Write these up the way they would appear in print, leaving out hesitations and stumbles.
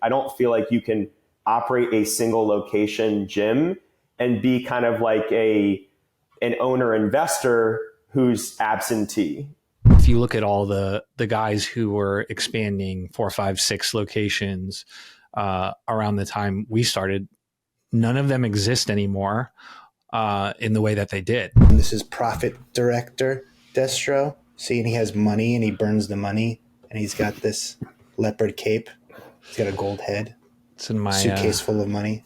I don't feel like you can operate a single location gym and be kind of like an owner investor who's absentee. If you look at all the guys who were expanding 4, 5, 6 locations around the time we started, none of them exist anymore in the way that they did. This is Profit Director Destro. See, and he has money and he burns the money, and he's got this leopard cape. He's got a gold head. It's in my suitcase full of money.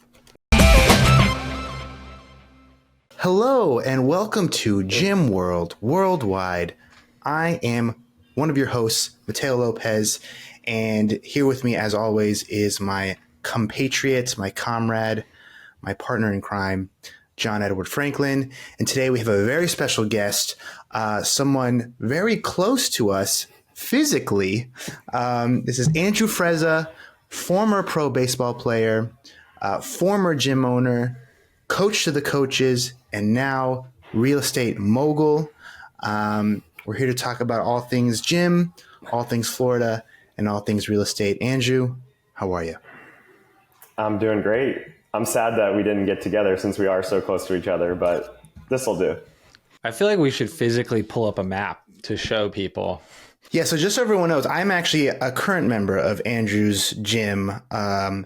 Hello and welcome to Gym World Worldwide. I am one of your hosts, Mateo Lopez, and here with me, as always, is my compatriot, my comrade, my partner in crime, John Edward Franklin. And today we have a very special guest, someone very close to us physically. This is Andrew Frezza, former pro baseball player, former gym owner, coach to the coaches, and now real estate mogul. We're here to talk about all things gym, all things Florida, and all things real estate. Andrew, how are you? I'm doing great. I'm sad that we didn't get together since we are so close to each other, but this will do. I feel like we should physically pull up a map to show people. Yeah, so just so everyone knows, I'm actually a current member of Andrew's gym. The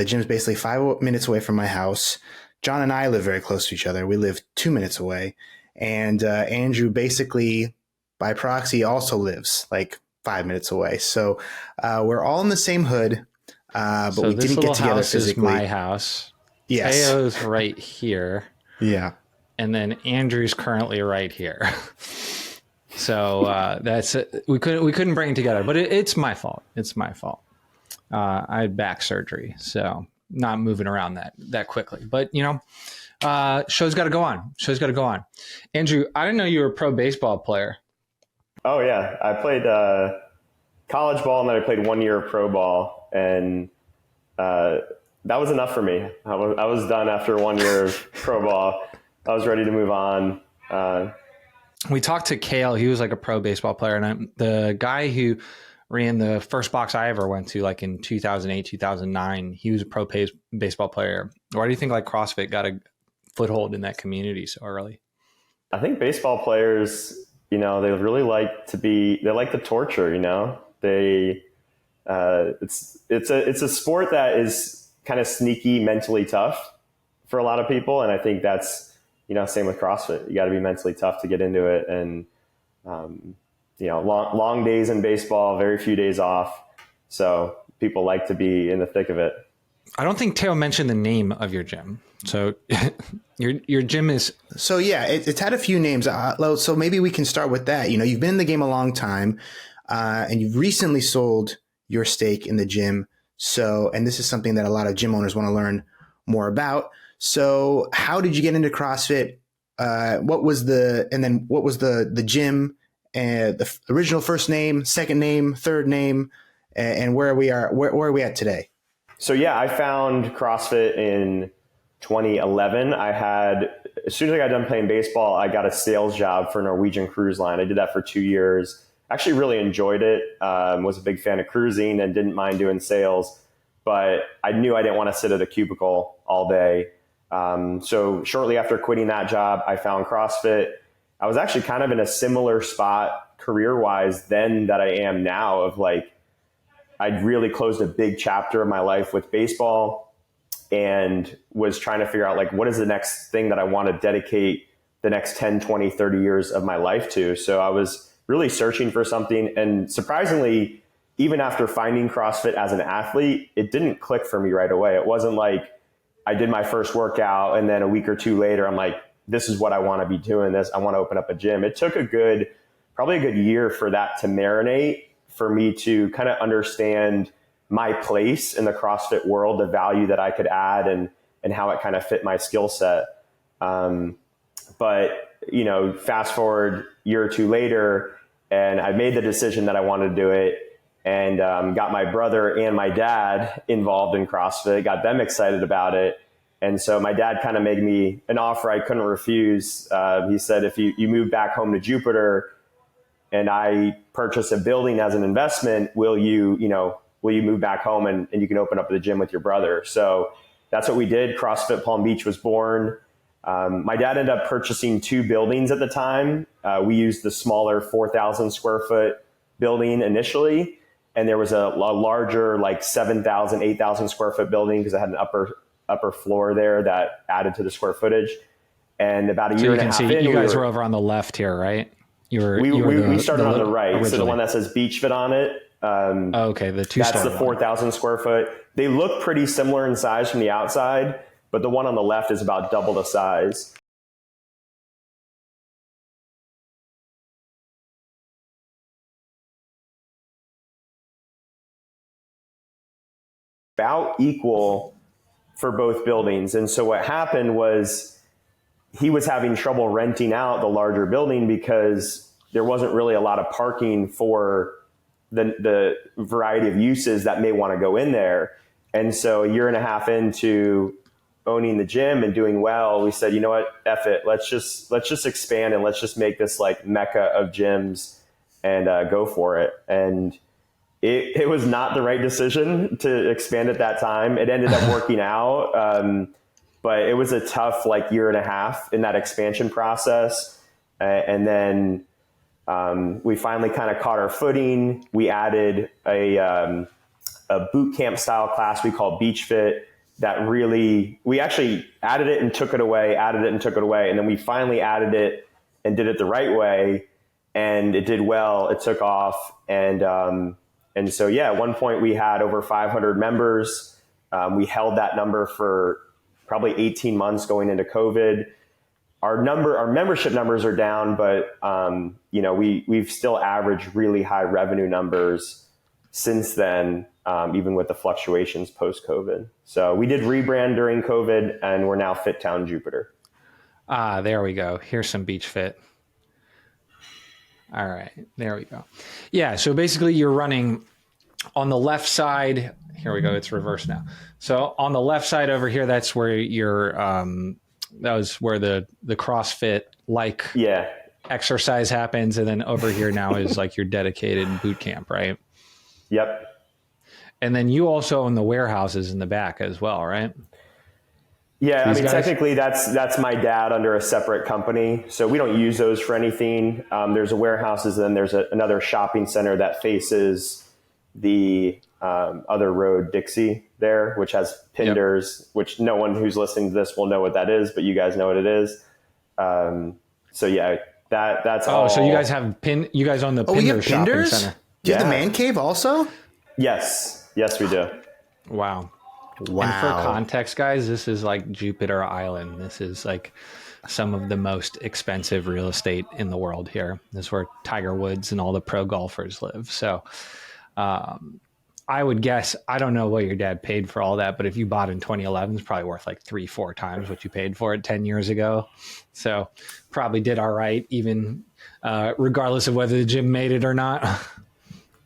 gym's basically 5 minutes away from my house. John and I live very close to each other. We live 2 minutes away. And Andrew basically, by proxy, also lives like 5 minutes away. So we're all in the same hood, but so we didn't get together physically. This is my house. Yes. Teo's right here. Yeah. And then Andrew's currently right here. So that's it. We couldn't bring it together, but it's my fault. It's my fault. I had back surgery, so not moving around that quickly. But show's got to go on. Andrew, I didn't know you were a pro baseball player. Oh yeah, I played college ball and then I played 1 year of pro ball, and that was enough for me. I was done after 1 year of pro ball. I was ready to move on. We talked to Kale. He was like a pro baseball player, and the guy who ran the first box I ever went to, like in 2008, 2009, he was a pro baseball player. Why do you think like CrossFit got a foothold in that community so early? I think baseball players, they really like they like the torture, it's a sport that is kind of sneaky, mentally tough for a lot of people. And I think that's, same with CrossFit. You got to be mentally tough to get into it. And, long days in baseball, very few days off. So people like to be in the thick of it. I don't think Teo mentioned the name of your gym. So your gym is... So yeah, it's had a few names. So maybe we can start with that. You've been in the game a long time, and you've recently sold your stake in the gym. So, and this is something that a lot of gym owners want to learn more about. So how did you get into CrossFit? What was the gym and the original first name, second name, third name, and where are we at today? So yeah, I found CrossFit in 2011. As soon as I got done playing baseball, I got a sales job for Norwegian Cruise Line. I did that for 2 years. Actually really enjoyed it. Was a big fan of cruising and didn't mind doing sales, but I knew I didn't want to sit at a cubicle all day. So shortly after quitting that job, I found CrossFit. I was actually kind of in a similar spot career-wise then that I am now, of like, I'd really closed a big chapter of my life with baseball and was trying to figure out like, what is the next thing that I want to dedicate the next 10, 20, 30 years of my life to? So I was really searching for something. And surprisingly, even after finding CrossFit as an athlete, it didn't click for me right away. It wasn't like I did my first workout and then a week or two later, I'm like, this is what I want to be doing. I want to open up a gym. It took probably a good year for that to marinate, for me to kind of understand my place in the CrossFit world, the value that I could add and how it kind of fit my skill set. But fast forward a year or two later, and I made the decision that I wanted to do it, and got my brother and my dad involved in CrossFit, got them excited about it. And so my dad kind of made me an offer I couldn't refuse. He said, if you move back home to Jupiter and I purchase a building as an investment, will you will you move back home and you can open up the gym with your brother? So that's what we did. CrossFit Palm Beach was born. My dad ended up purchasing 2 buildings at the time. We used the smaller 4,000 square foot building initially. And there was a larger, like 7,000, 8,000 square foot building because it had an upper floor there that added to the square footage. And about a year and a half in, you guys were over on the left here, right? We started on the right. Originally. So the one that says Beach Fit on it. Okay, the 2-story. That's the 4,000 square foot. They look pretty similar in size from the outside, but the one on the left is about double the size. About equal for both buildings. And so what happened was he was having trouble renting out the larger building because there wasn't really a lot of parking for the variety of uses that may want to go in there. And so a year and a half into owning the gym and doing well, we said, you know what, F it. Let's just expand and let's just make this like mecca of gyms and go for it. And it was not the right decision to expand at that time. It ended up working out. But it was a tough like year and a half in that expansion process. And then we finally kind of caught our footing. We added a boot camp style class we call Beach Fit that we actually added it and took it away, and then we finally added it and did it the right way, and it did well. It took off, and so yeah, at one point we had over 500 members. We held that number for probably 18 months going into COVID. Our membership numbers are down, but we've still averaged really high revenue numbers since then, even with the fluctuations post-COVID. So we did rebrand during COVID, and we're now Fit Town Jupiter. There we go. Here's some Beach Fit. All right, there we go. Yeah, so basically you're running on the left side. Here we go. It's reversed now. So on the left side over here, that's where that was where the CrossFit exercise happens. And then over here now is like your dedicated boot camp, right? Yep. And then you also own the warehouses in the back as well, right? Yeah, technically that's my dad under a separate company. So we don't use those for anything. There's a warehouses, and then there's another shopping center that faces the other road, Dixie there, which has Pinders, which no one who's listening to this will know what that is, but you guys know what it is. So yeah, that's all. Oh, so you guys own the Pinders shopping center. Do you have the man cave also? Yes, we do. Wow. And for context, guys, this is like Jupiter Island. This is like some of the most expensive real estate in the world here. This is where Tiger Woods and all the pro golfers live. So I would guess, I don't know what your dad paid for all that, but if you bought in 2011, it's probably worth like 3-4 times what you paid for it 10 years ago. So probably did all right, even regardless of whether the gym made it or not.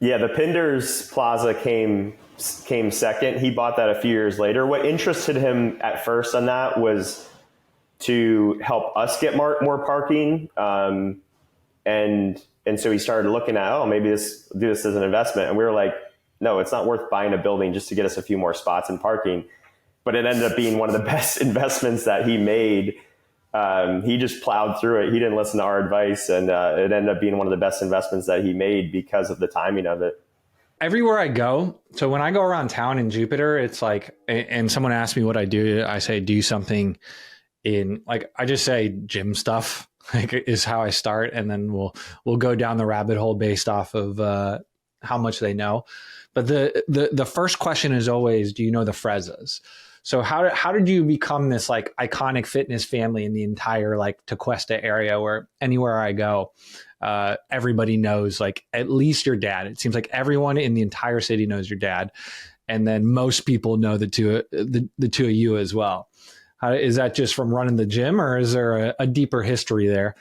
Yeah, the Pinders Plaza came second. He bought that a few years later. What interested him at first on that was to help us get more parking. And so he started looking at, maybe do this as an investment. And we were like, no, it's not worth buying a building just to get us a few more spots and parking. But it ended up being one of the best investments that he made. He just plowed through it. He didn't listen to our advice, and it ended up being one of the best investments that he made because of the timing of it. Everywhere I go, so when I go around town in Jupiter, it's like, and someone asks me what I do, I say do something in, like, I just say gym stuff, like, is how I start, and then we'll go down the rabbit hole based off of how much they know. But the first question is always, do you know the Frezzas? So how did you become this like iconic fitness family in the entire like Tequesta area, where anywhere I go, everybody knows like at least your dad? It seems like everyone in the entire city knows your dad, and then most people know the two of you as well. Is that just from running the gym, or is there a deeper history there?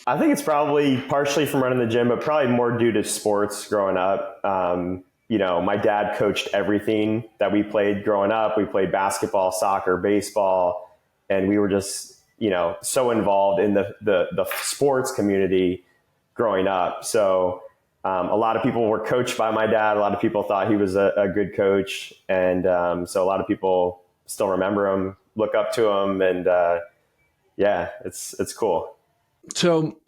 I think it's probably partially from running the gym, but probably more due to sports growing up. My dad coached everything that we played growing up. We played basketball, soccer, baseball, and we were just, so involved in the sports community growing up. So A lot of people were coached by my dad. A lot of people thought he was a good coach. And so a lot of people still remember him, look up to him. And yeah, it's cool. So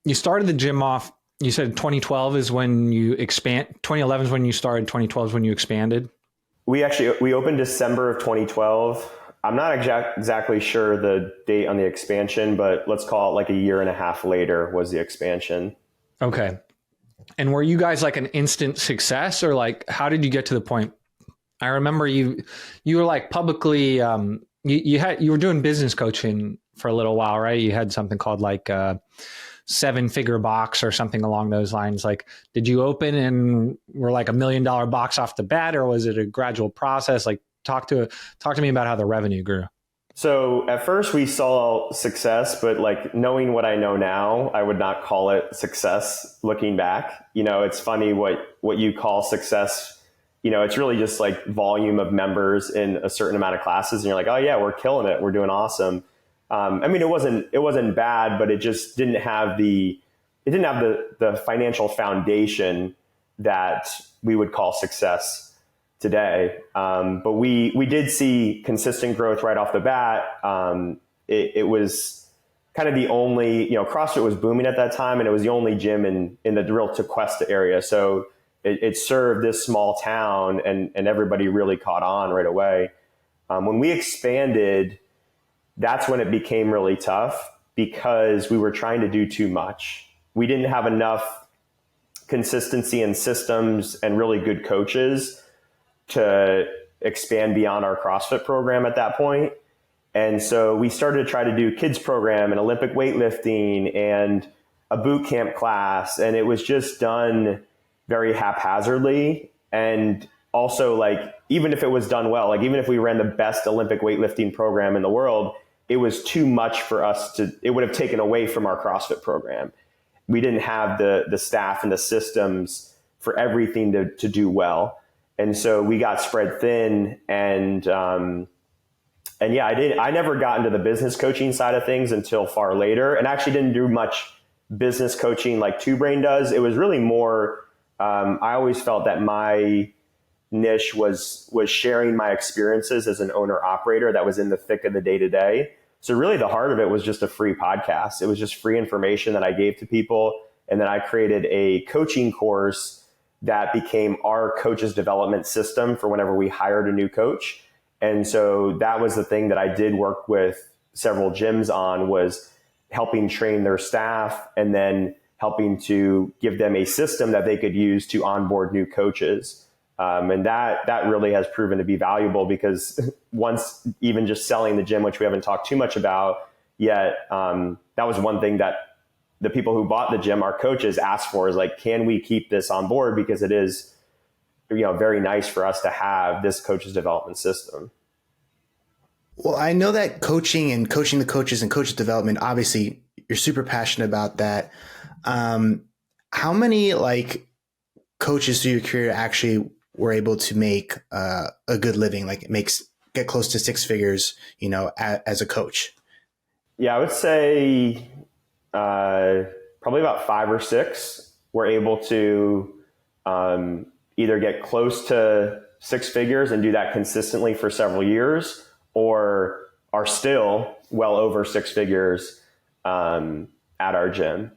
you started the gym off, you said 2012 is when you 2011 is when you started, 2012 is when you expanded? We opened December of 2012. I'm not exactly sure the date on the expansion, but let's call it like a year and a half later was the expansion. Okay. And were you guys like an instant success, or like, how did you get to the point? I remember you were like publicly, you were doing business coaching for a little while, right? You had something called like a 7-figure box or something along those lines. Like, did you open and were like $1 million box off the bat, or was it a gradual process? Like, talk to me about how the revenue grew. So at first we saw success, but like knowing what I know now, I would not call it success looking back. It's funny what you call success. It's really just like volume of members in a certain amount of classes. And you're like, oh yeah, we're killing it. We're doing awesome. It wasn't bad, but it just didn't have the financial foundation that we would call success today. But we did see consistent growth right off the bat. It was kind of the only, CrossFit was booming at that time, and it was the only gym in the real Tequesta area. So it served this small town, and everybody really caught on right away. When we expanded, that's when it became really tough because we were trying to do too much. We didn't have enough consistency and systems and really good coaches to expand beyond our CrossFit program at that point. And so we started to try to do kids program and Olympic weightlifting and a boot camp class. And it was just done very haphazardly. And also, like, even if it was done well, like even if we ran the best Olympic weightlifting program in the world, it was too much for us it would have taken away from our CrossFit program. We didn't have the staff and the systems for everything to do well. And so we got spread thin, and yeah, I never got into the business coaching side of things until far later, and actually didn't do much business coaching like Two Brain does. It was really more, I always felt that my niche was sharing my experiences as an owner operator that was in the thick of the day to day. So really the heart of it was just a free podcast. It was just free information that I gave to people. And then I created a coaching course that became our coaches development system for whenever we hired a new coach. And so that was the thing that I did work with several gyms on, was helping train their staff and then helping to give them a system that they could use to onboard new coaches. And that really has proven to be valuable, because once even just selling the gym, which we haven't talked too much about yet, that was one thing that the people who bought the gym, our coaches, asked for, is like, can we keep this on board? Because it is, very nice for us to have this coaches development system. Well, I know that coaching and coaching the coaches and coaches development, obviously you're super passionate about that. How many coaches through your career actually were able to make a good living, get close to 6 figures, as a coach? Yeah, I would say probably about 5 or 6 were able to either get close to 6 figures and do that consistently for several years, or are still well over 6 figures at our gym.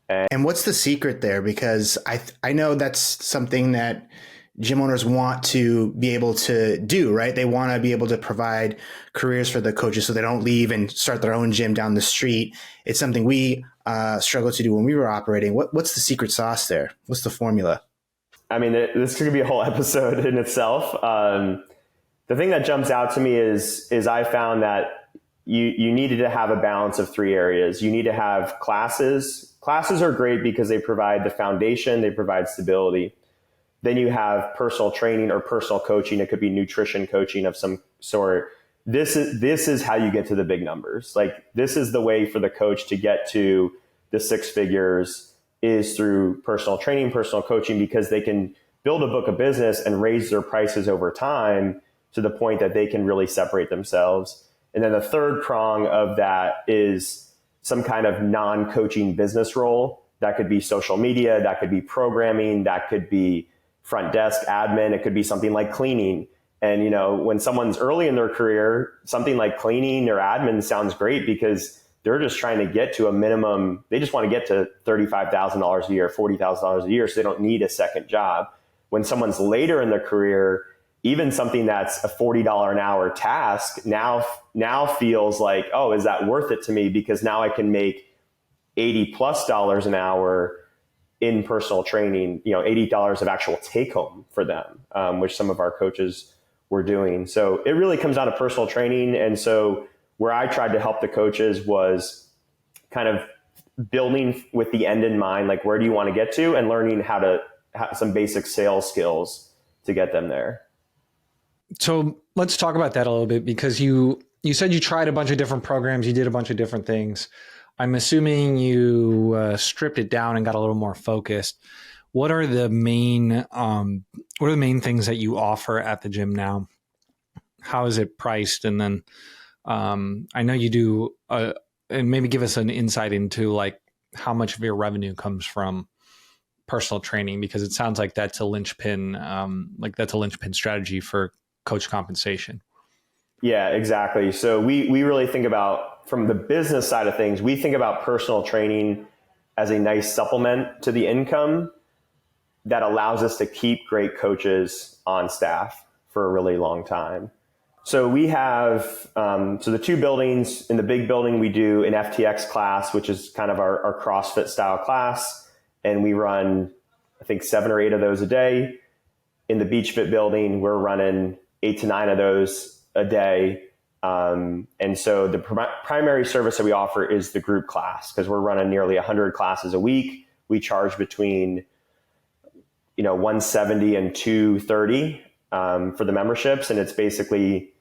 And what's the secret there? Because I know that's something that gym owners want to be able to do, right? They want to be able to provide careers for the coaches so they don't leave and start their own gym down the street. It's something we struggled to do when we were operating. What's the secret sauce there? What's the formula? I mean, this could be a whole episode in itself. The thing that jumps out to me is I found that you needed to have a balance of 3 areas. You need to have classes. Classes are great because they provide the foundation, they provide stability. Then you have personal training or personal coaching. It could be nutrition coaching of some sort. This is how you get to the big numbers. Like, this is the way for the coach to get to the 6 figures, is through personal training, personal coaching, because they can build a book of business and raise their prices over time to the point that they can really separate themselves. And then the third prong of that is some kind of non-coaching business role That could be social media, that could be programming, that could be front desk admin, it could be something like cleaning. And, you know, when someone's early in their career, something like cleaning or admin sounds great because they're just trying to get to a minimum. They just want to get to $35,000 a year, $40,000 a year, so they don't need a second job. When someone's later in their career, even something that's a $40 an hour task now feels like, oh, is that worth it to me? Because now I can make $80+ an hour in personal training, you know, $80 of actual take home for them, which some of our coaches were doing. So it really comes down to personal training. And so where I tried to help the coaches was kind of building with the end in mind, like where do you want to get to, and learning how to have some basic sales skills to get them there. So let's talk about that a little bit, because you said you tried a bunch of different programs, you did a bunch of different things. I'm assuming you stripped it down and got a little more focused. What are the main things that you offer at the gym now? How is it priced? And then I know you do, and maybe give us an insight into like how much of your revenue comes from personal training, because it sounds like that's a linchpin, strategy for coach compensation. Yeah, exactly. So we really think about, from the business side of things, we think about personal training as a nice supplement to the income that allows us to keep great coaches on staff for a really long time. So we have, so the two buildings. In the big building, we do an FTX class, which is kind of our CrossFit style class. And we run, I think, 7 or 8 of those a day. In the Beach Fit building, we're running 8 to 9 of those a day. And so the primary service that we offer is the group class, because we're running nearly 100 classes a week. We charge between, you know, $170 and $230 for the memberships, and it's basically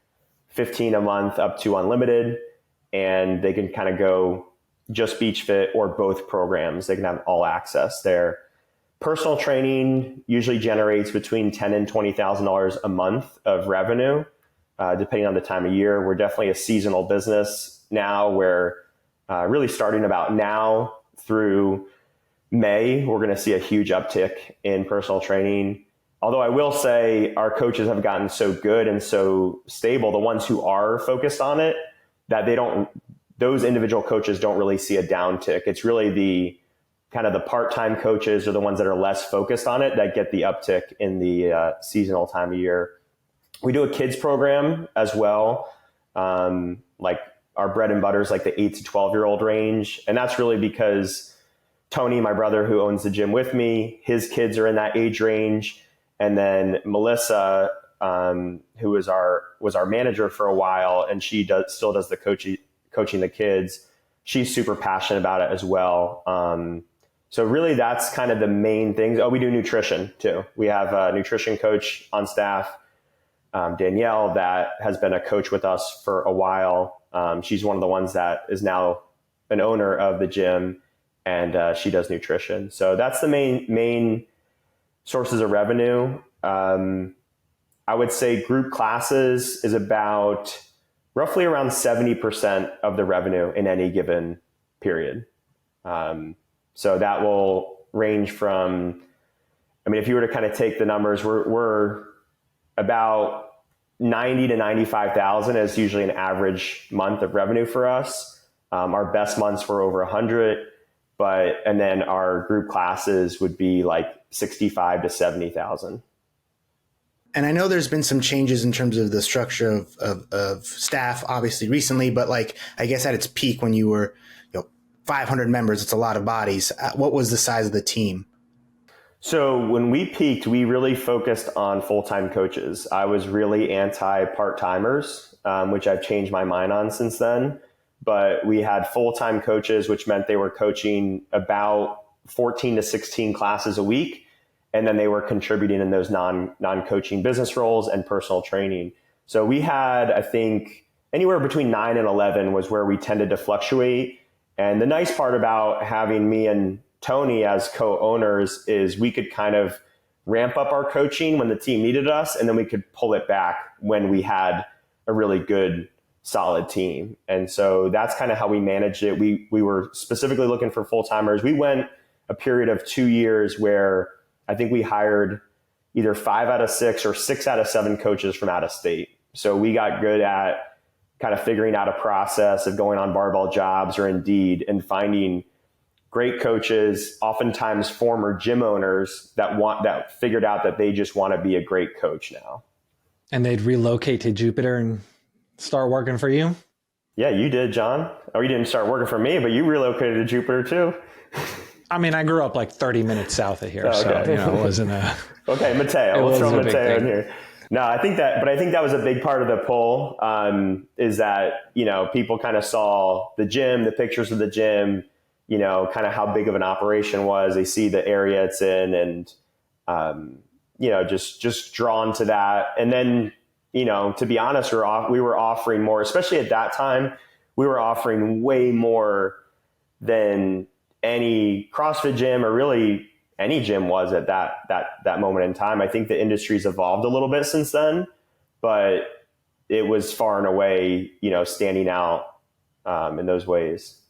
$15 a month up to unlimited, and they can kind of go just Beach Fit or both programs. They can have all access there. Personal training usually generates between $10,000 and $20,000 a month of revenue, depending on the time of year. We're definitely a seasonal business now, where really starting about now through May, we're going to see a huge uptick in personal training. Although I will say our coaches have gotten so good and so stable, the ones who are focused on it, that those individual coaches don't really see a downtick. It's really the kind of the part-time coaches or the ones that are less focused on it that get the uptick in the seasonal time of year. We do a kids program as well. Like our bread and butter is like the 8 to 12-year-old range. And that's really because Tony, my brother who owns the gym with me, his kids are in that age range. And then Melissa, who was our manager for a while, and she still does the coaching the kids. She's super passionate about it as well. So really that's kind of the main things. Oh, we do nutrition too. We have a nutrition coach on staff, Danielle, that has been a coach with us for a while. She's one of the ones that is now an owner of the gym, and she does nutrition. So that's the main sources of revenue. I would say group classes is about roughly around 70% of the revenue in any given period. So that will range from, I mean, if you were to kind of take the numbers, we're about 90 to 95,000 is usually an average month of revenue for us. Our best months were over 100, and then our group classes would be like 65 to 70,000. And I know there's been some changes in terms of the structure of staff, obviously recently, but like, I guess at its peak when you were, 500 members, it's a lot of bodies. What was the size of the team? So when we peaked, we really focused on full-time coaches. I was really anti part-timers, which I've changed my mind on since then. But we had full-time coaches, which meant they were coaching about 14 to 16 classes a week. And then they were contributing in those non-coaching business roles and personal training. So we had, I think, anywhere between 9 and 11 was where we tended to fluctuate. And the nice part about having me and Tony as co-owners is we could kind of ramp up our coaching when the team needed us, and then we could pull it back when we had a really good, solid team. And so that's kind of how we managed it. We were specifically looking for full-timers. We went a period of 2 years where I think we hired either 5 out of 6 or 6 out of 7 coaches from out of state. So we got good at kind of figuring out a process of going on Barbell Jobs or Indeed and finding great coaches, oftentimes former gym owners that figured out that they just want to be a great coach now. And they'd relocate to Jupiter and start working for you? Yeah, you did, John. Oh, you didn't start working for me, but you relocated to Jupiter too. I mean, I grew up like 30 minutes south of here, okay. So it wasn't a... Okay, Mateo. We'll throw Mateo in here. No, I think that was a big part of the pull, is that, people kind of saw the gym, the pictures of the gym, kind of how big of an operation was. They see the area it's in and, just drawn to that. And then, to be honest, we were offering more, especially at that time, we were offering way more than any CrossFit gym or really any gym was at that moment in time. I think the industry's evolved a little bit since then, but it was far and away, standing out in those ways.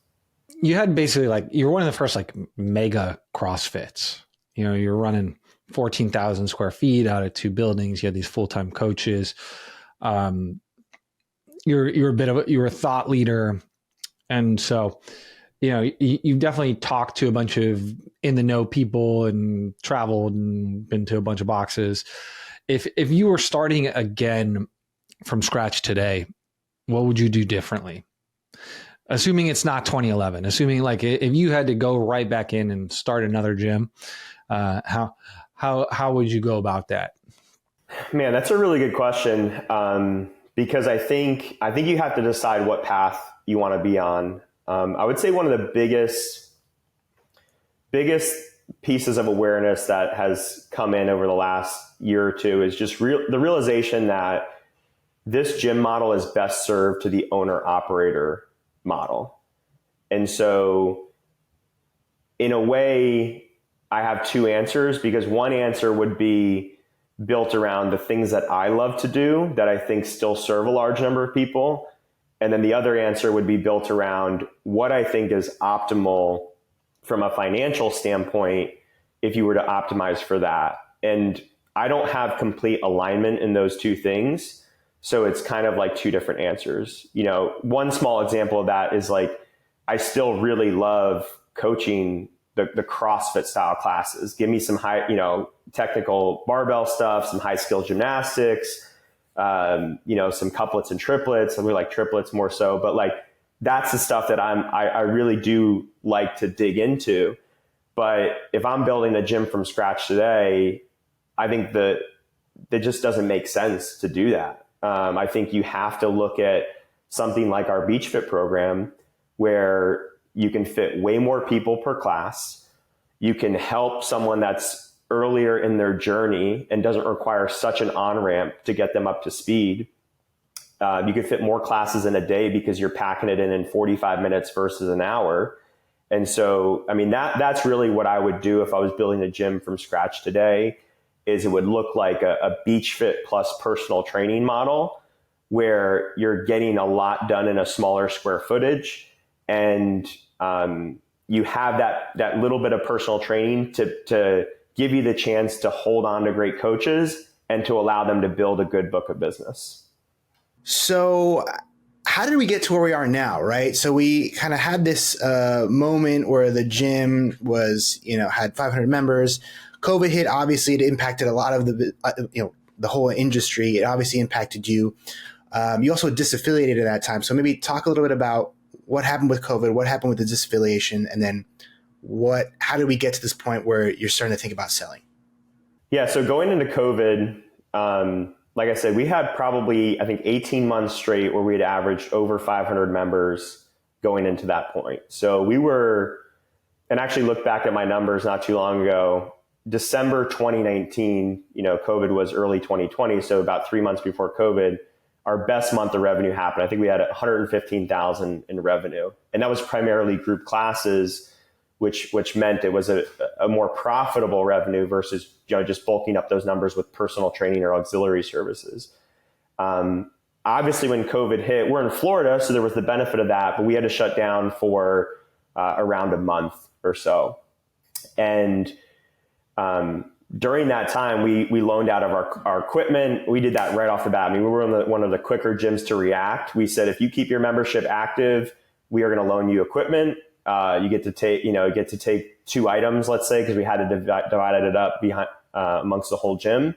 You had basically you're one of the first mega CrossFits. You're running 14,000 square feet out of 2 buildings. You had these full-time coaches. You're a thought leader. And so, you've definitely talked to a bunch of in the know people and traveled and been to a bunch of boxes. If you were starting again from scratch today, what would you do differently? Assuming it's not 2011, assuming if you had to go right back in and start another gym, how would you go about that? Man, that's a really good question. Because I think you have to decide what path you want to be on. I would say one of the biggest pieces of awareness that has come in over the last year or two is just the realization that this gym model is best served to the owner operator model. And so in a way, I have 2 answers, because one answer would be built around the things that I love to do that I think still serve a large number of people. And then the other answer would be built around what I think is optimal from a financial standpoint if you were to optimize for that. And I don't have complete alignment in those 2 things. So it's kind of like 2 different answers. One small example of that is I still really love coaching the CrossFit style classes. Give me some high, technical barbell stuff, some high skill gymnastics, some couplets and triplets. And we like triplets more so, but that's the stuff that I really do like to dig into. But if I'm building a gym from scratch today, I think that just doesn't make sense to do that. I think you have to look at something like our Beach Fit program, where you can fit way more people per class. You can help someone that's earlier in their journey and doesn't require such an on-ramp to get them up to speed. You can fit more classes in a day because you're packing it in 45 minutes versus an hour. And so, that's really what I would do if I was building a gym from scratch today. Is it would look like a Beach Fit plus personal training model, where you're getting a lot done in a smaller square footage, and you have that little bit of personal training to give you the chance to hold on to great coaches and to allow them to build a good book of business. So how did we get to where we are now, right? So we kind of had this moment where the gym was, had 500 members. COVID hit, obviously it impacted a lot of the whole industry. It obviously impacted you. You also disaffiliated at that time. So maybe talk a little bit about what happened with COVID, what happened with the disaffiliation, and then how did we get to this point where you're starting to think about selling? Yeah. So going into COVID, like I said, we had probably, I think 18 months straight where we had averaged over 500 members going into that point. So we were, and actually looked back at my numbers not too long ago, December 2019, COVID was early 2020. So about 3 months before COVID, our best month of revenue happened. I think we had 115,000 in revenue. And that was primarily group classes, which meant it was a more profitable revenue versus just bulking up those numbers with personal training or auxiliary services. Obviously, when COVID hit, we're in Florida, so there was the benefit of that, but we had to shut down for around a month or so. And during that time, we loaned out of our equipment. We did that right off the bat. I mean, we were one of the quicker gyms to react. We said, if you keep your membership active, we are going to loan you equipment. You get to take 2 items, let's say, because we had to divide it up amongst the whole gym.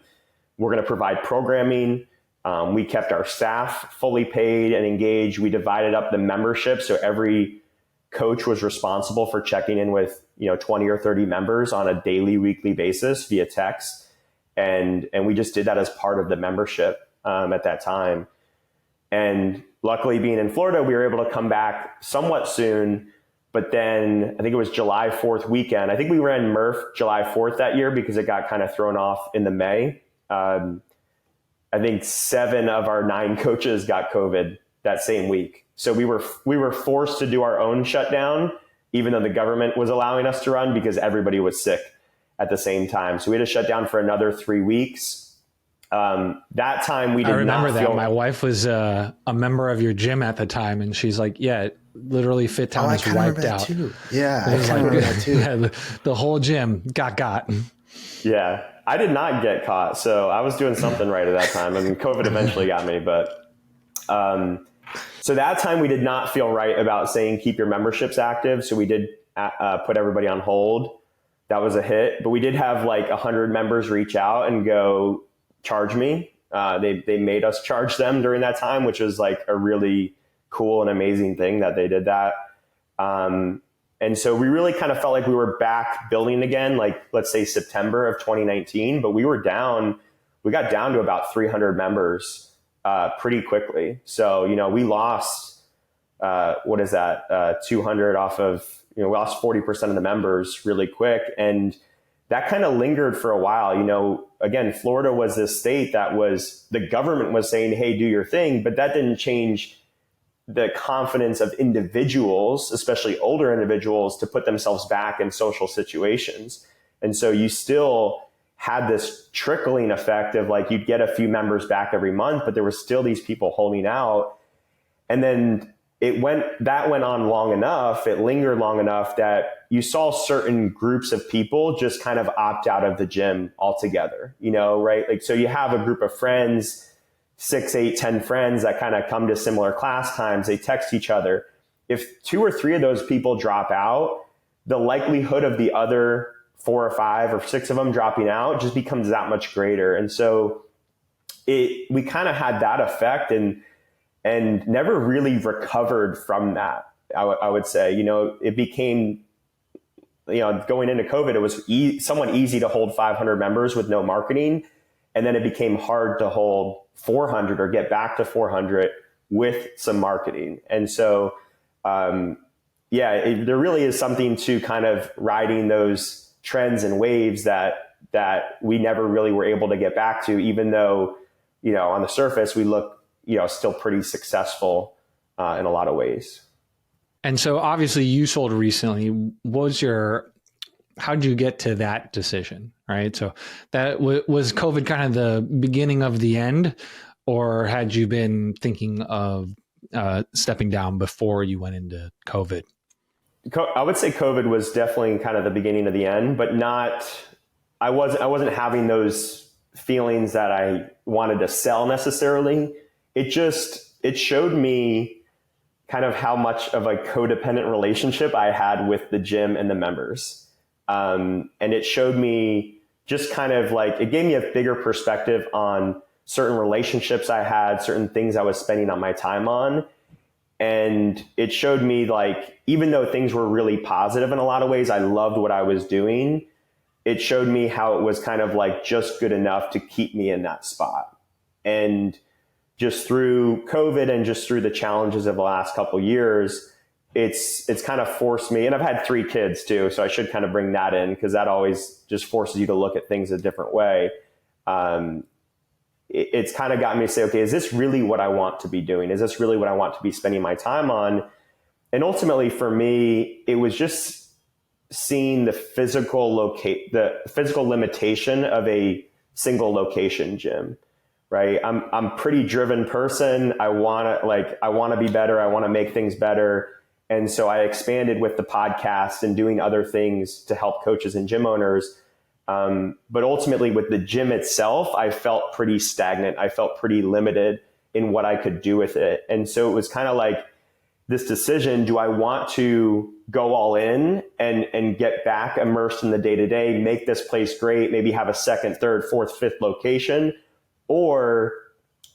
We're going to provide programming. We kept our staff fully paid and engaged. We divided up the membership, so every coach was responsible for checking in with 20 or 30 members on a daily, weekly basis via text, and we just did that as part of the membership at that time. And luckily, being in Florida, we were able to come back somewhat soon. But then I think it was July 4th weekend. I think we ran Murph July 4th that year because it got kind of thrown off in the May. I think 7 of our 9 coaches got COVID that same week. So we were forced to do our own shutdown, even though the government was allowing us to run, because everybody was sick at the same time. So we had to shut down for another 3 weeks. That time we did not. I remember that. My wife was a member of your gym at the time, and she's like, "Yeah, literally Fit Town is wiped out." Too. Yeah, I remember that too. Yeah, the whole gym got. Yeah, I did not get caught, so I was doing something right at that time. I mean, COVID eventually got me, but so that time we did not feel right about saying keep your memberships active. So we did put everybody on hold. That was a hit, but we did have like 100 members reach out and go charge me. They made us charge them during that time, which was like a really cool and amazing thing that they did that. And so we really kind of felt like we were back building again, like let's say September of 2019, but we got down to about 300 members pretty quickly. So, we lost, 200 off of, we lost 40% of the members really quick. And that kind of lingered for a while. Again, Florida was this state that the government was saying, hey, do your thing, but that didn't change the confidence of individuals, especially older individuals, to put themselves back in social situations. And so you still had this trickling effect of like, you'd get a few members back every month, but there were still these people holding out. And then that went on long enough, it lingered long enough that you saw certain groups of people just kind of opt out of the gym altogether, right? Like, so you have a group of friends, 6, 8, 10 friends that kind of come to similar class times, they text each other. If 2 or 3 of those people drop out, the likelihood of the other 4 or 5 or 6 of them dropping out just becomes that much greater. And so we kind of had that effect and never really recovered from that. I would say, it became, going into COVID, it was somewhat easy to hold 500 members with no marketing. And then it became hard to hold 400 or get back to 400 with some marketing. And so, there really is something to kind of riding those trends and waves that we never really were able to get back to, even though, on the surface, we look, still pretty successful in a lot of ways. And so obviously you sold recently. How did you get to that decision? Right. So that was COVID kind of the beginning of the end, or had you been thinking of stepping down before you went into COVID? I would say COVID was definitely kind of the beginning of the end, but I wasn't having those feelings that I wanted to sell necessarily. It showed me kind of how much of a codependent relationship I had with the gym and the members. And it showed me just kind of like, it gave me a bigger perspective on certain relationships I had, certain things I was spending on my time on. And it showed me like, even though things were really positive in a lot of ways, I loved what I was doing. It showed me how it was kind of like just good enough to keep me in that spot. And just through COVID and just through the challenges of the last couple of years, it's kind of forced me, and I've had 3 kids too, so I should kind of bring that in because that always just forces you to look at things a different way. It's kind of got me to say, okay, is this really what I want to be doing? Is this really what I want to be spending my time on? And ultimately for me, it was just seeing the physical limitation of a single location gym, right? I'm a pretty driven person. I want to be better. I want to make things better. And so I expanded with the podcast and doing other things to help coaches and gym owners. But ultimately with the gym itself, I felt pretty stagnant. I felt pretty limited in what I could do with it. And so it was kind of like this decision, do I want to go all in and get back immersed in the day-to-day, make this place great, maybe have a second, third, fourth, fifth location? Or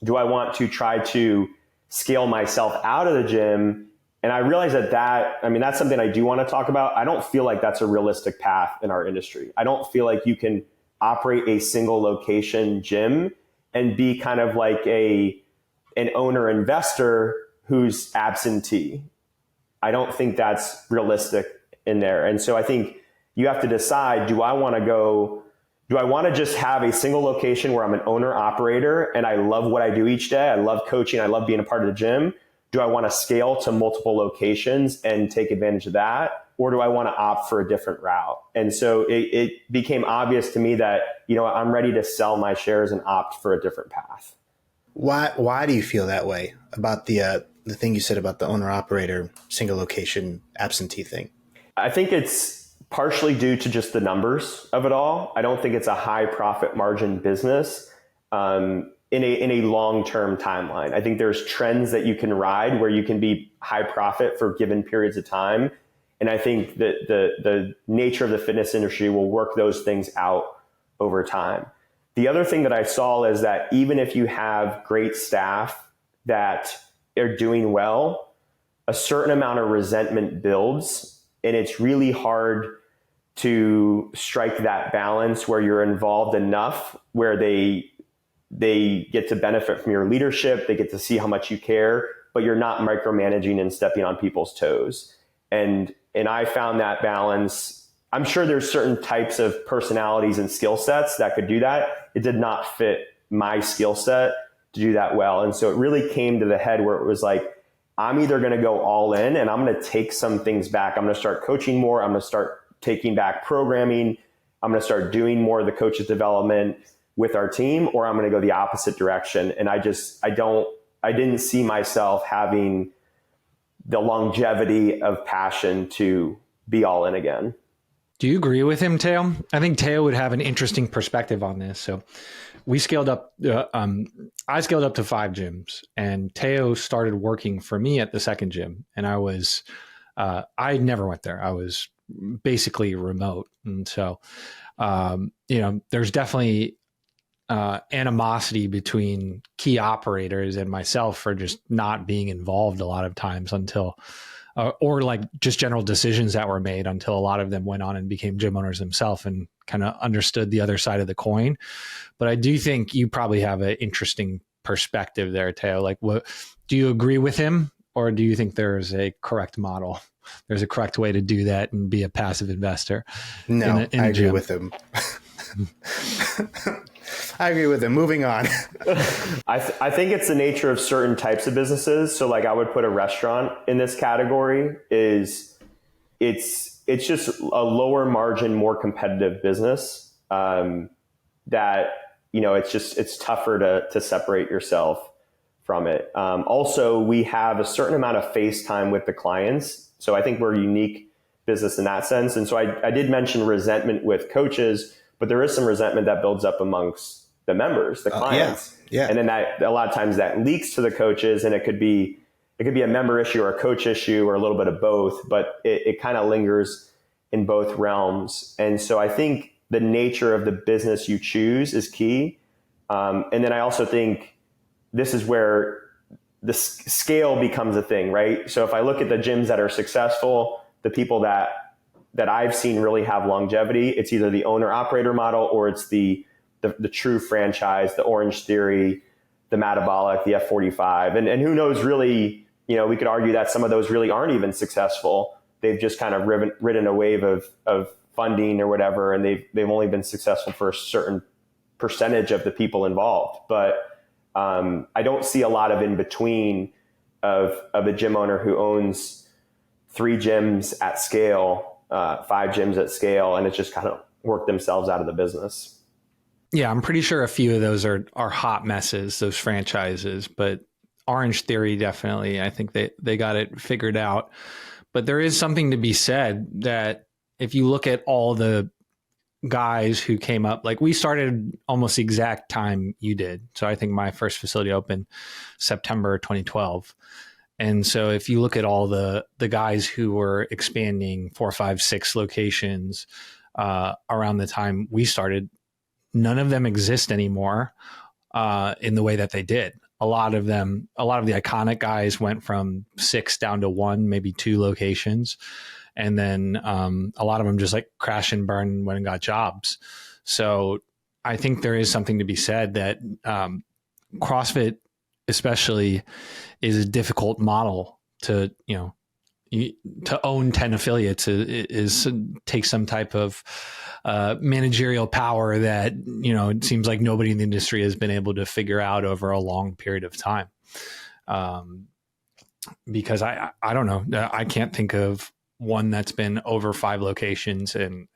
do I want to try to scale myself out of the gym? And I realized that's something I do want to talk about. I don't feel like that's a realistic path in our industry. I don't feel like you can operate a single location gym and be kind of like an owner investor who's absentee. I don't think that's realistic in there. And so I think you have to decide, do I want to just have a single location where I'm an owner operator and I love what I do each day? I love coaching. I love being a part of the gym. Do I want to scale to multiple locations and take advantage of that? Or do I want to opt for a different route? And so it became obvious to me that, I'm ready to sell my shares and opt for a different path. Why do you feel that way about the thing you said about the owner operator single location absentee thing? I think it's partially due to just the numbers of it all. I don't think it's a high profit margin business in a long-term timeline. I think there's trends that you can ride where you can be high profit for given periods of time. And I think that the nature of the fitness industry will work those things out over time. The other thing that I saw is that even if you have great staff that are doing well, a certain amount of resentment builds, and it's really hard to strike that balance where you're involved enough where they get to benefit from your leadership, they get to see how much you care, but you're not micromanaging and stepping on people's toes. And I found that balance. I'm sure there's certain types of personalities and skill sets that could do that. It did not fit my skill set to do that well. And so it really came to the head where it was like, I'm either going to go all in and I'm going to take some things back. I'm going to start coaching more. I'm going to start taking back programming. I'm going to start doing more of the coaches development with our team, or I'm going to go the opposite direction. And I didn't see myself having the longevity of passion to be all in again. Do you agree with him, Teo? I think Teo would have an interesting perspective on this. So we scaled up, I scaled up to 5 gyms, and Teo started working for me at the second gym. And I never went there. I was basically remote. And so, there's definitely animosity between key operators and myself for just not being involved a lot of times until or like just general decisions that were made until a lot of them went on and became gym owners themselves and kind of understood the other side of the coin. But I do think you probably have an interesting perspective there, Teo. Like, what do you agree with him, or do you think there's a correct model? There's a correct way to do that and be a passive investor? No, I agree with him. I agree with him. Moving on. I think it's the nature of certain types of businesses. So like I would put a restaurant in this category. It's just a lower margin, more competitive business that, it's tougher to separate yourself from it. Also, we have a certain amount of face time with the clients. So I think we're a unique business in that sense. And so I did mention resentment with coaches, but there is some resentment that builds up amongst the members, the clients. Yeah. And then that a lot of times that leaks to the coaches, and it could be a member issue or a coach issue or a little bit of both, but it kind of lingers in both realms. And so I think the nature of the business you choose is key. And then I also think this is where the scale becomes a thing, right? So if I look at the gyms that are successful, the people that I've seen really have longevity, it's either the owner operator model or it's the true franchise, the Orange Theory, the Metabolic, the F45. And who knows, really, we could argue that some of those really aren't even successful. They've just kind of ridden a wave of funding or whatever, and they've only been successful for a certain percentage of the people involved. But I don't see a lot of in between of a gym owner who owns 3 gyms at scale, 5 gyms at scale, and it's just kind of worked themselves out of the business. Yeah, I'm pretty sure a few of those are hot messes, those franchises, but Orange Theory, definitely, I think they got it figured out. But there is something to be said that if you look at all the guys who came up, like we started almost the exact time you did. So I think my first facility opened September 2012. And so if you look at all the guys who were expanding 4, 5, 6 locations around the time we started, none of them exist anymore in the way that they did. A lot of the iconic guys went from 6 down to 1, maybe 2 locations. And then a lot of them just like crash and burn went and got jobs. So I think there is something to be said that CrossFit especially is a difficult model to, to own 10 affiliates is takes some type of managerial power that, it seems like nobody in the industry has been able to figure out over a long period of time. Because I don't know, I can't think of one that's been over 5 locations and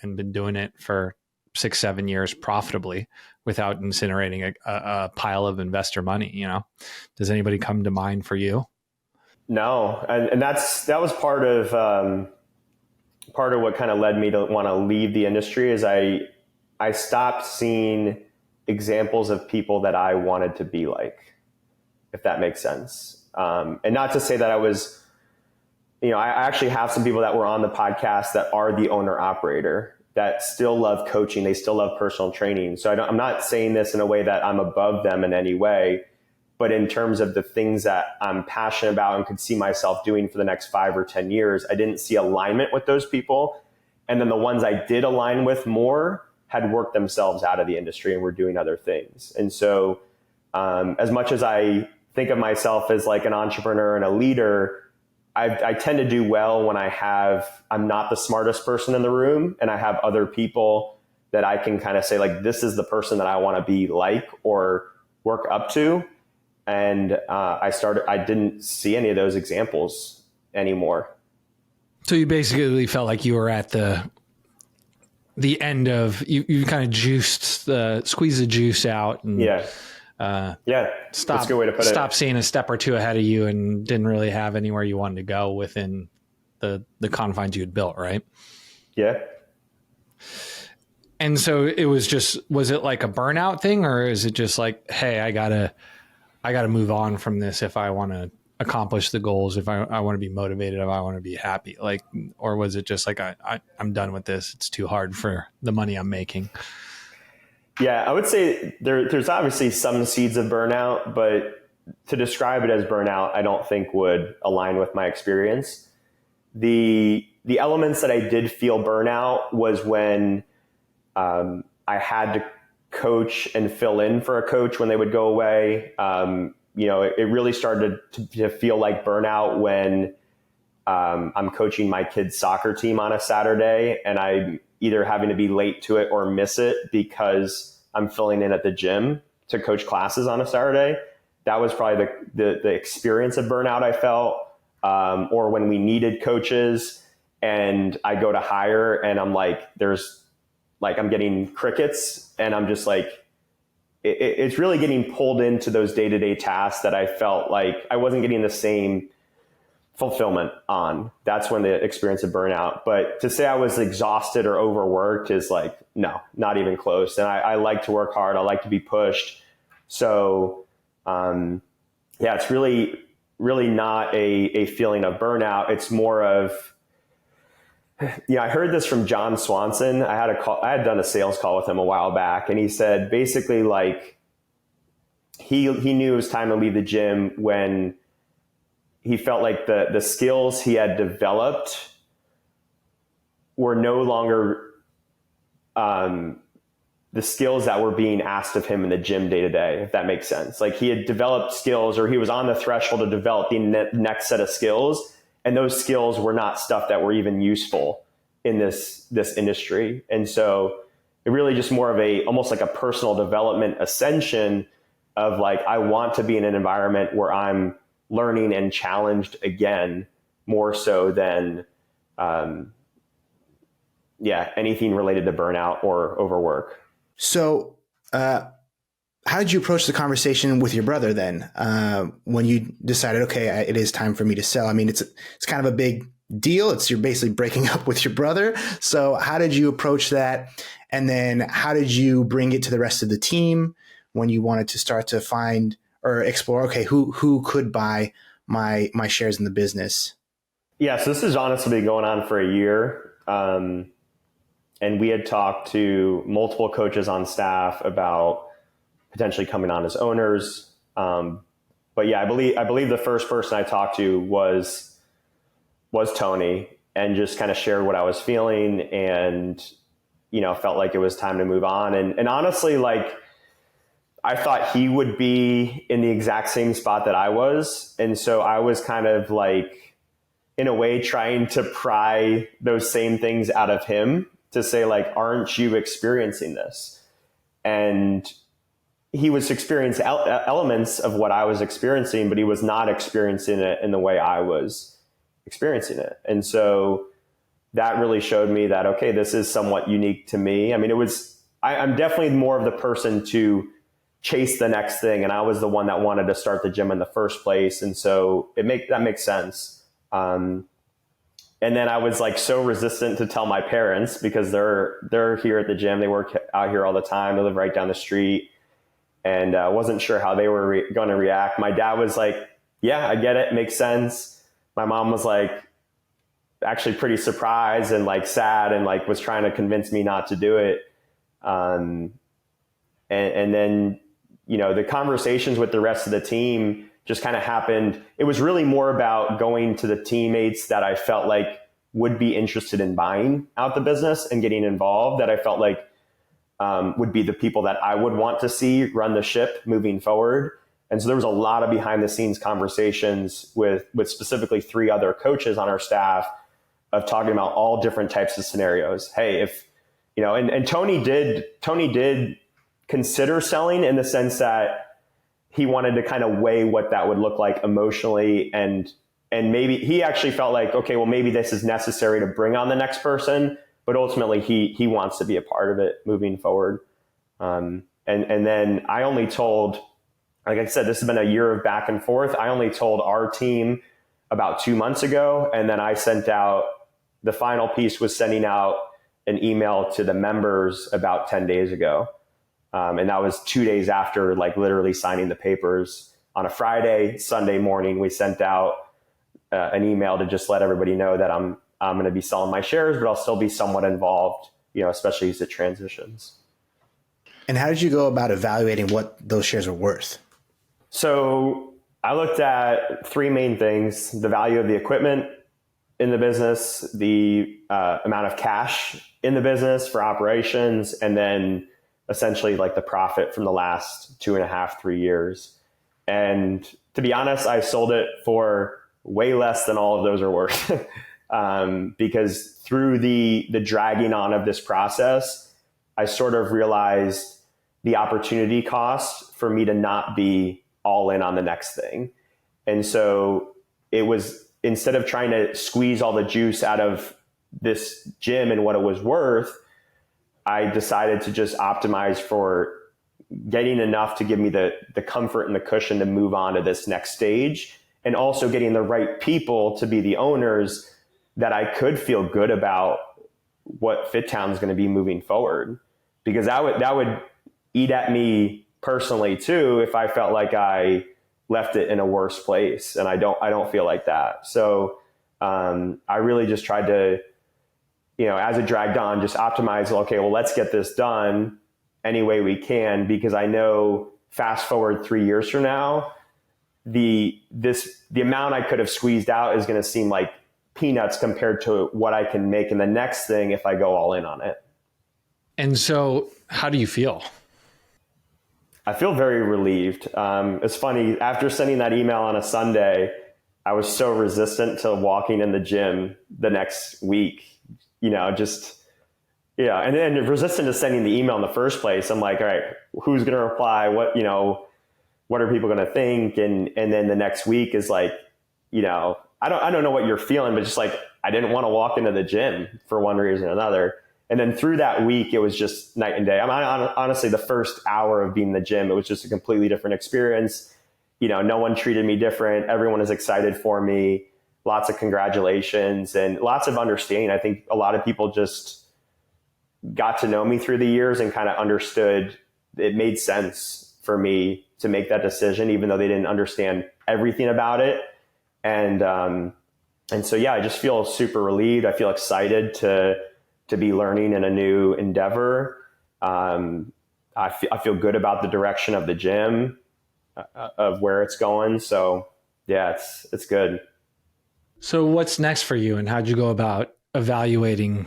been doing it for 6, 7 years profitably without incinerating a pile of investor money. Does anybody come to mind for you? No. And that was part of what kind of led me to want to leave the industry is I stopped seeing examples of people that I wanted to be like, if that makes sense. And not to say that I was, I actually have some people that were on the podcast that are the owner operator that still love coaching. They still love personal training. So I'm not saying this in a way that I'm above them in any way, but in terms of the things that I'm passionate about and could see myself doing for the next 5 or 10 years, I didn't see alignment with those people. And then the ones I did align with more had worked themselves out of the industry and were doing other things. And so as much as I think of myself as like an entrepreneur and a leader, I tend to do well when I'm not the smartest person in the room and I have other people that I can kind of say like, this is the person that I want to be like or work up to. And I didn't see any of those examples anymore. So you basically felt like you were at the end of, you kind of squeezed the juice out and that's a good way to put it. Stop seeing a step or two ahead of you and didn't really have anywhere you wanted to go within the confines you had built, right? Yeah. And so it was it like a burnout thing, or is it just like, hey, I gotta move on from this if I want to accomplish the goals, if I want to be motivated, if I want to be happy, like, or was it just like, I'm done with this. It's too hard for the money I'm making. Yeah, I would say there's obviously some seeds of burnout, but to describe it as burnout, I don't think would align with my experience. The elements that I did feel burnout was when I had to coach and fill in for a coach when they would go away. It really started to feel like burnout when I'm coaching my kid's soccer team on a Saturday and I'm either having to be late to it or miss it because I'm filling in at the gym to coach classes on a Saturday. That was probably the experience of burnout I felt. Or when we needed coaches and I go to hire and I'm like, I'm getting crickets and I'm just like, it's really getting pulled into those day-to-day tasks that I felt like I wasn't getting the same fulfillment on. That's when the experience of burnout. But to say I was exhausted or overworked is like, no, not even close. And I like to work hard. I like to be pushed. So, it's really, really not a feeling of burnout. It's more of, I heard this from John Swanson. I had done a sales call with him a while back, and he said basically like he knew it was time to leave the gym when he felt like the skills he had developed were no longer the skills that were being asked of him in the gym day to day, if that makes sense. Like he had developed skills, or he was on the threshold to develop the next set of skills. And those skills were not stuff that were even useful in this industry. And so it really just more of almost like a personal development ascension of like, I want to be in an environment where I'm learning and challenged again, more so than, anything related to burnout or overwork. So, how did you approach the conversation with your brother then, when you decided, okay, it is time for me to sell? I mean, it's kind of a big deal. You're basically breaking up with your brother. So how did you approach that? And then how did you bring it to the rest of the team when you wanted to start to find or explore, okay, who could buy my shares in the business? Yeah, so this has honestly been going on for a year. And we had talked to multiple coaches on staff about potentially coming on as owners. But yeah, I believe the first person I talked to was Tony, and just kind of shared what I was feeling, and, felt like it was time to move on. And honestly, like, I thought he would be in the exact same spot that I was. And so I was kind of like, in a way, trying to pry those same things out of him to say, like, aren't you experiencing this? And he was experiencing elements of what I was experiencing, but he was not experiencing it in the way I was experiencing it. And so that really showed me that, okay, this is somewhat unique to me. I mean, I'm definitely more of the person to chase the next thing. And I was the one that wanted to start the gym in the first place. And so that makes sense. And then I was like so resistant to tell my parents, because they're here at the gym. They work out here all the time. They live right down the street, and wasn't sure how they were going to react. My dad was like, yeah, I get it. Makes sense. My mom was like, actually pretty surprised and like sad, and like was trying to convince me not to do it. And then, the conversations with the rest of the team just kind of happened. It was really more about going to the teammates that I felt like would be interested in buying out the business and getting involved, that I felt like would be the people that I would want to see run the ship moving forward. And so there was a lot of behind the scenes conversations with specifically 3 other coaches on our staff, of talking about all different types of scenarios. Hey, if, and Tony did consider selling, in the sense that he wanted to kind of weigh what that would look like emotionally. And maybe he actually felt like, okay, well, maybe this is necessary to bring on the next person, but ultimately he wants to be a part of it moving forward. And then I only told, like I said, this has been a year of back and forth. I only told our team about 2 months ago. And then I sent out, the final piece was sending out an email to the members about 10 days ago. And that was 2 days after, like, literally signing the papers. On a Friday, Sunday morning, we sent out an email to just let everybody know that I'm going to be selling my shares, but I'll still be somewhat involved, especially as it transitions. And how did you go about evaluating what those shares are worth? So I looked at 3 main things: the value of the equipment in the business, the amount of cash in the business for operations, and then essentially like the profit from the last 2.5, 3 years. And to be honest, I sold it for way less than all of those are worth. Because through the dragging on of this process, I sort of realized the opportunity cost for me to not be all in on the next thing. And so it was, instead of trying to squeeze all the juice out of this gym and what it was worth, I decided to just optimize for getting enough to give me the comfort and the cushion to move on to this next stage, and also getting the right people to be the owners that I could feel good about what FitTown is going to be moving forward. Because that would eat at me personally too, if I felt like I left it in a worse place, and I don't feel like that. So I really just tried to, as it dragged on, just optimize, okay, well, let's get this done any way we can, because I know fast forward 3 years from now, the amount I could have squeezed out is going to seem like peanuts compared to what I can make in the next thing if I go all in on it. And so how do you feel? I feel very relieved. It's funny, after sending that email on a Sunday, I was so resistant to walking in the gym the next week, and then resistant to sending the email in the first place. I'm like, all right, who's going to reply? What are people going to think? And then the next week is like, I don't know what you're feeling, but just like, I didn't want to walk into the gym for one reason or another. And then through that week, it was just night and day. Honestly, the first hour of being in the gym, it was just a completely different experience. No one treated me different. Everyone is excited for me. lots of congratulations and lots of understanding. I think a lot of people just got to know me through the years and kind of understood it made sense for me to make that decision, even though they didn't understand everything about it. And so, yeah, I just feel super relieved. I feel excited to be learning in a new endeavor. I feel good about the direction of the gym, of where it's going. So yeah, it's good. So what's next for you, and how'd you go about evaluating,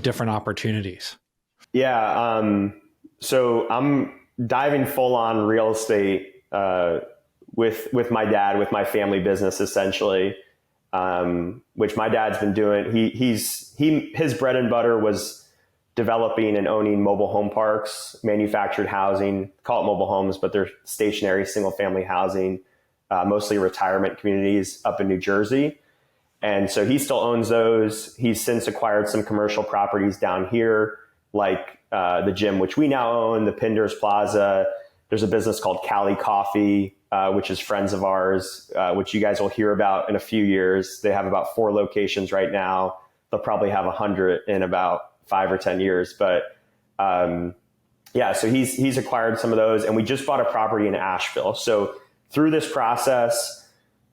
different opportunities? Yeah. So I'm diving full on real estate, with my dad, with my family business, essentially, which my dad's been doing. His bread and butter was developing and owning mobile home parks, manufactured housing, call it mobile homes, but they're stationary single family housing, mostly retirement communities up in New Jersey. And so he still owns those. He's since acquired some commercial properties down here, like the gym, which we now own, the Pinders Plaza. There's a business called Cali Coffee, which is friends of ours, which you guys will hear about in a few years. They have about 4 locations right now. They'll probably have 100 in about 5 or 10 years. But yeah, so he's acquired some of those, and we just bought a property in Asheville. So through this process,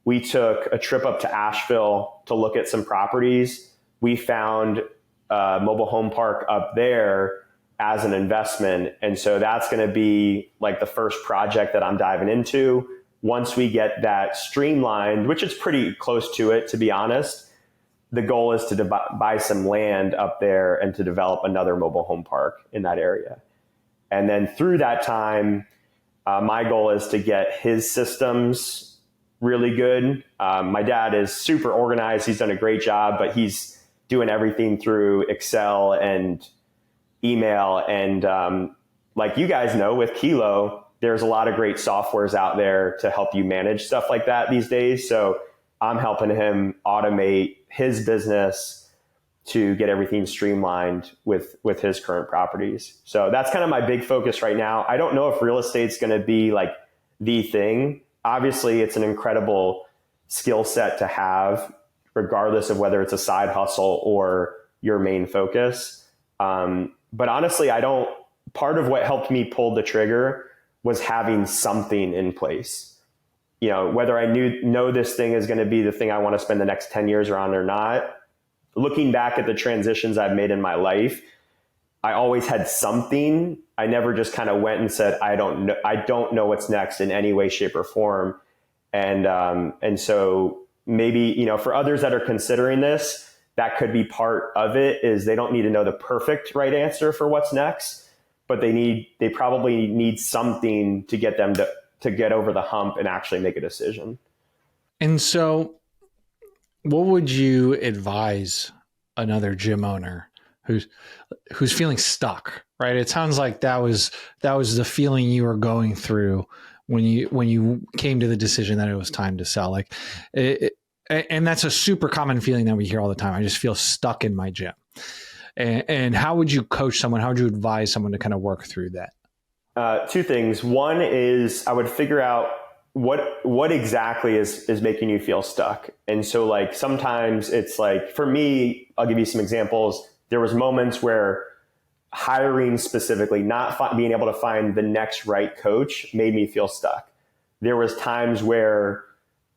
we took a trip up to Asheville to look at some properties. We found a mobile home park up there as an investment. And so that's going to be like the first project that I'm diving into. Once we get that streamlined, which is pretty close to it, to be honest, the goal is to buy some land up there and to develop another mobile home park in that area. And then through that time, my goal is to get his systems really good. My dad is super organized. He's done a great job, but he's doing everything through Excel and email. And like you guys know, with Kilo, there's a lot of great softwares out there to help you manage stuff like that these days. So I'm helping him automate his business to get everything streamlined with his current properties. So that's kind of my big focus right now. I don't know if real estate's going to be like the thing. Obviously, it's an incredible skill set to have, regardless of whether it's a side hustle or your main focus. But honestly, part of what helped me pull the trigger was having something in place. Whether I know this thing is going to be the thing I want to spend the next 10 years on or not. Looking back at the transitions I've made in my life, I always had something. I never just kind of went and said, I don't know what's next in any way, shape, or form. And so maybe, for others that are considering this, that could be part of it, is they don't need to know the perfect right answer for what's next, but they probably need something to get them to get over the hump and actually make a decision. And so what would you advise another gym owner who's feeling stuck, right? It sounds like that was the feeling you were going through when you came to the decision that it was time to sell. And that's a super common feeling that we hear all the time. I just feel stuck in my gym. And how would you coach someone? How would you advise someone to kind of work through that? 2 things. One is I would figure out what exactly is making you feel stuck. And so like sometimes it's like, for me, I'll give you some examples. There was moments where hiring specifically, not being able to find the next right coach, made me feel stuck. There was times where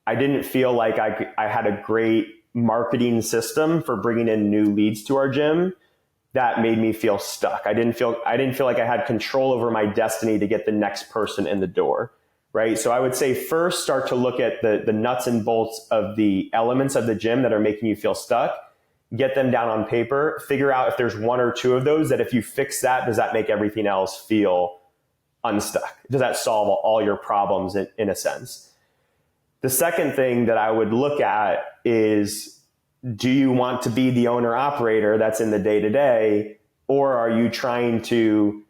I didn't feel like I had a great marketing system for bringing in new leads to our gym. That made me feel stuck. I didn't feel like I had control over my destiny to get the next person in the door. Right. So I would say first start to look at the nuts and bolts of the elements of the gym that are making you feel stuck, get them down on paper, figure out if there's 1 or 2 of those that if you fix that, does that make everything else feel unstuck? Does that solve all your problems in a sense? The second thing that I would look at is, do you want to be the owner operator that's in the day to day, or are you trying to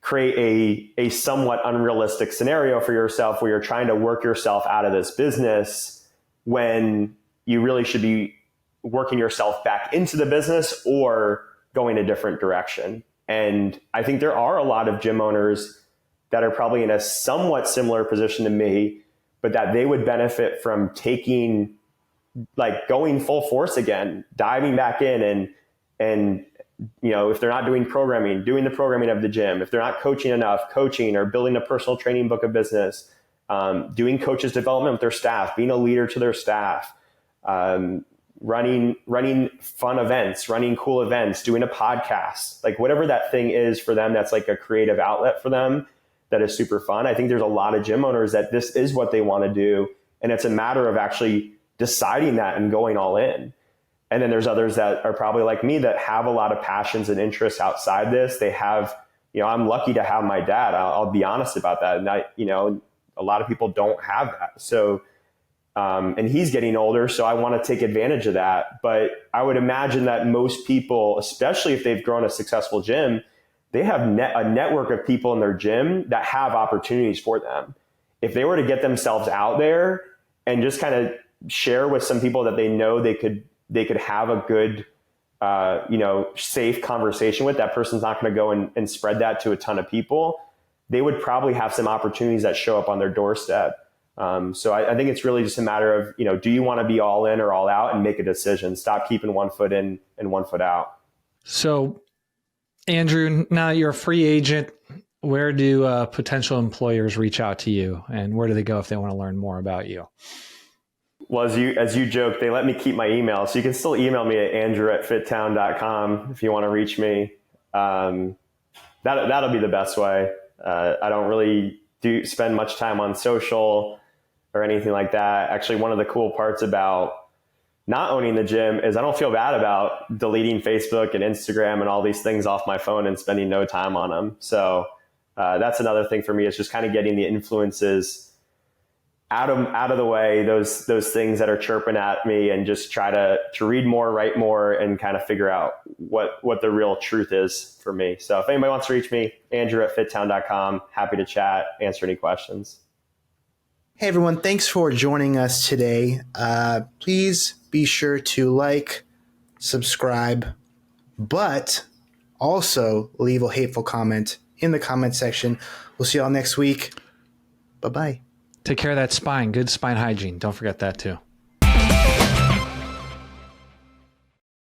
create a somewhat unrealistic scenario for yourself where you're trying to work yourself out of this business when you really should be working yourself back into the business or going a different direction? And I think there are a lot of gym owners that are probably in a somewhat similar position to me, but that they would benefit from taking like going full force again, diving back in and if they're not doing programming, doing the programming of the gym. If they're not coaching enough, coaching or building a personal training book of business, doing coaches development with their staff, being a leader to their staff, running fun events, running cool events, doing a podcast, like whatever that thing is for them, that's like a creative outlet for them that is super fun. I think there's a lot of gym owners that this is what they want to do. And it's a matter of actually deciding that and going all in. And then there's others that are probably like me that have a lot of passions and interests outside this. They have, I'm lucky to have my dad. I'll be honest about that. And a lot of people don't have that. So, and he's getting older, so I want to take advantage of that. But I would imagine that most people, especially if they've grown a successful gym, they have a network of people in their gym that have opportunities for them. If they were to get themselves out there and just kind of share with some people that they know they could have a good, safe conversation with, that person's not going to go and spread that to a ton of people. They would probably have some opportunities that show up on their doorstep. So I think it's really just a matter of, do you want to be all in or all out, and make a decision? Stop keeping one foot in and one foot out. So, Andrew, now that you're a free agent, where do potential employers reach out to you, and where do they go if they want to learn more about you? Well, as you joke, they let me keep my email, so you can still email me at andrew@fittown.com if you want to reach me. That'll be the best way. I don't really spend much time on social or anything like that. Actually, one of the cool parts about not owning the gym is I don't feel bad about deleting Facebook and Instagram and all these things off my phone and spending no time on them. So that's another thing for me, is just kind of getting the influences out of the way, those things that are chirping at me, and just try to read more, write more, and kind of figure out what the real truth is for me. So if anybody wants to reach me, Andrew@fittown.com, happy to chat, answer any questions. Hey everyone, thanks for joining us today. Please be sure to like, subscribe, but also leave a hateful comment in the comment section. We'll see y'all next week. Bye-bye. Take care of that spine. Good spine hygiene. Don't forget that too.